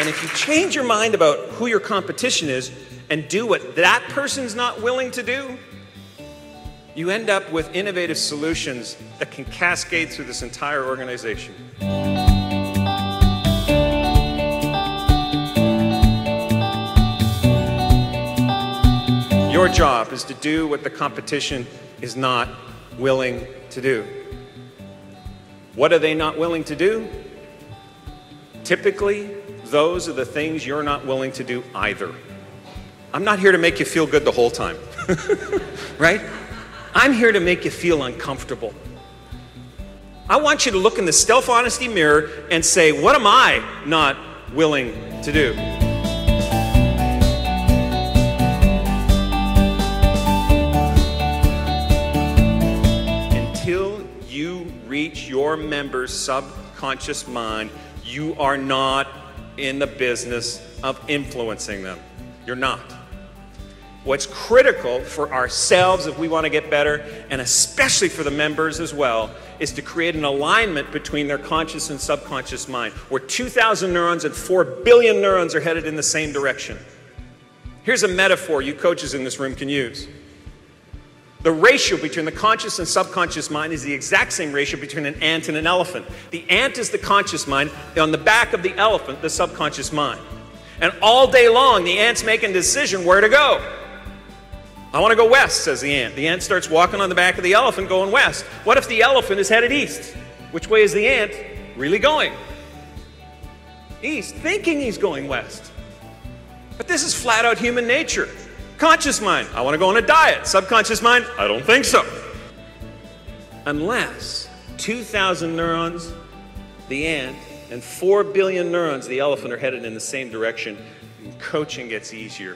And if you change your mind about who your competition is and do what that person's not willing to do, you end up with innovative solutions that can cascade through this entire organization. Your job is to do what the competition is not willing to do. What are they not willing to do? Typically, those are the things you're not willing to do either. I'm not here to make you feel good the whole time, right? I'm here to make you feel uncomfortable. I want you to look in the self-honesty mirror and say, what am I not willing to do? Until you reach your members' subconscious mind, you are not in the business of influencing them. You're not. What's critical for ourselves if we want to get better, and especially for the members as well, is to create an alignment between their conscious and subconscious mind, where 2,000 neurons and 4 billion neurons are headed in the same direction. Here's a metaphor you coaches in this room can use. The ratio between the conscious and subconscious mind is the exact same ratio between an ant and an elephant. The ant is the conscious mind, on the back of the elephant, the subconscious mind. And all day long, the ant's making a decision where to go. I want to go west, says the ant. The ant starts walking on the back of the elephant going west. What if the elephant is headed east? Which way is the ant really going? East, thinking he's going west. But this is flat out human nature. Conscious mind, I want to go on a diet. Subconscious mind, I don't think so. Unless 2,000 neurons, the ant, and 4 billion neurons, the elephant, are headed in the same direction, coaching gets easier.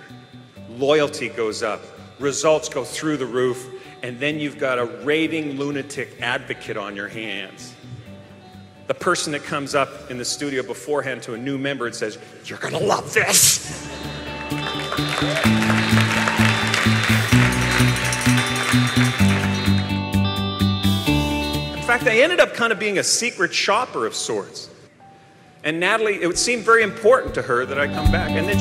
Loyalty goes up. Results go through the roof. And then you've got a raving lunatic advocate on your hands. The person that comes up in the studio beforehand to a new member and says, "You're going to love this." In fact, I ended up kind of being a secret shopper of sorts. And Natalie, it would seem very important to her that I come back. And then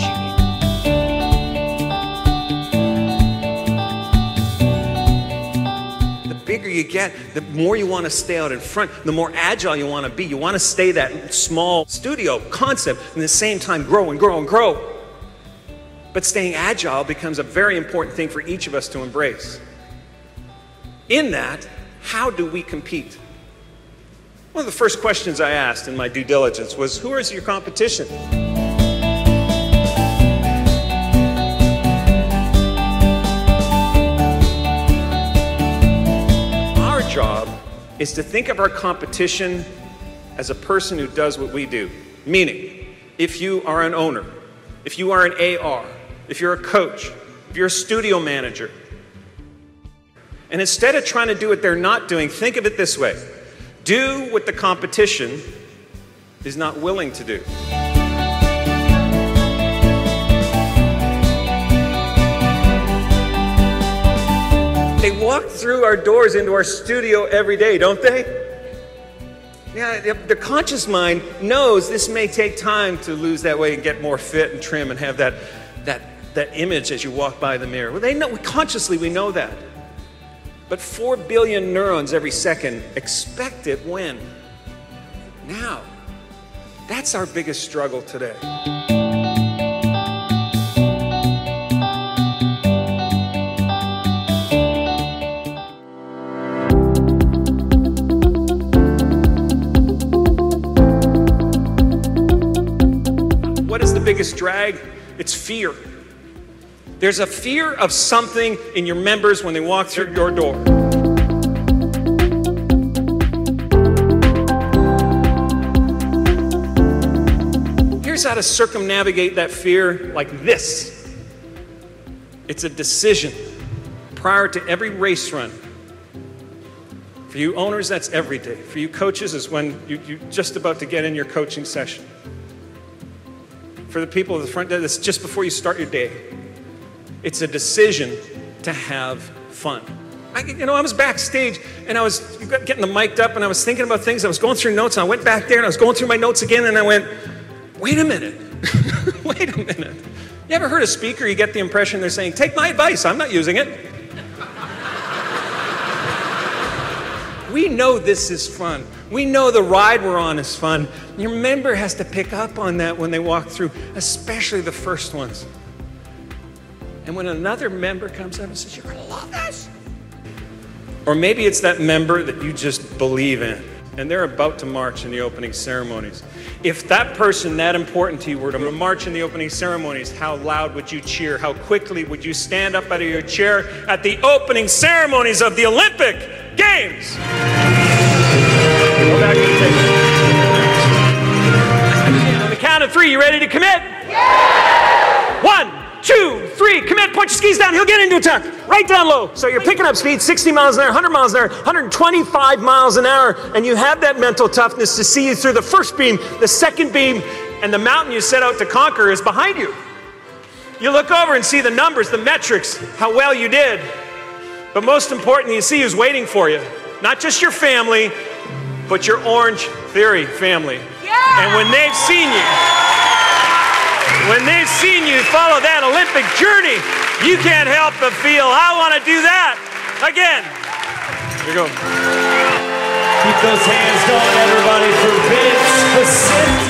the bigger you get, the more you want to stay out in front, the more agile you want to be. You want to stay that small studio concept and at the same time grow and grow and grow. But staying agile becomes a very important thing for each of us to embrace. In that, how do we compete? One of the first questions I asked in my due diligence was, who is your competition? Our job is to think of our competition as a person who does what we do. Meaning, if you are an owner, if you are an AR, if you're a coach, if you're a studio manager, and instead of trying to do what they're not doing, think of it this way. Do what the competition is not willing to do. They walk through our doors into our studio every day, don't they? Yeah, the conscious mind knows this may take time to lose that weight and get more fit and trim and have that image as you walk by the mirror. Well, they know, consciously we know that. But 4 billion neurons every second expect it when? Now. That's our biggest struggle today. What is the biggest drag? It's fear. There's a fear of something in your members when they walk through your door. Here's how to circumnavigate that fear like this. It's a decision prior to every race run. For you owners, that's every day. For you coaches, is when you're just about to get in your coaching session. For the people at the front desk, it's just before you start your day. It's a decision to have fun. I was backstage and I was getting the mic'd up and I was thinking about things. I was going through notes and I went back there and I was going through my notes again and I went, wait a minute. Wait a minute. You ever heard a speaker, you get the impression they're saying, take my advice, I'm not using it. We know this is fun. We know the ride we're on is fun. Your member has to pick up on that when they walk through, especially the first ones. And when another member comes up and says, you're gonna love this. Or maybe it's that member that you just believe in, and they're about to march in the opening ceremonies. If that person that important to you were to march in the opening ceremonies, how loud would you cheer? How quickly would you stand up out of your chair at the opening ceremonies of the Olympic Games? Go back to the table. On the count of 3, you ready to commit? Yeah! 1, 2, 3, commit, point your skis down, he'll get into a tuck, right down low. So you're picking up speed, 60 miles an hour, 100 miles an hour, 125 miles an hour, and you have that mental toughness to see you through the first beam, the second beam, and the mountain you set out to conquer is behind you. You look over and see the numbers, the metrics, how well you did. But most importantly, you see who's waiting for you. Not just your family, but your Orange Theory family. Yeah! And when they've seen you follow that Olympic journey, you can't help but feel, I want to do that again. Here you go. Keep those hands going, everybody, for Vince Poscente.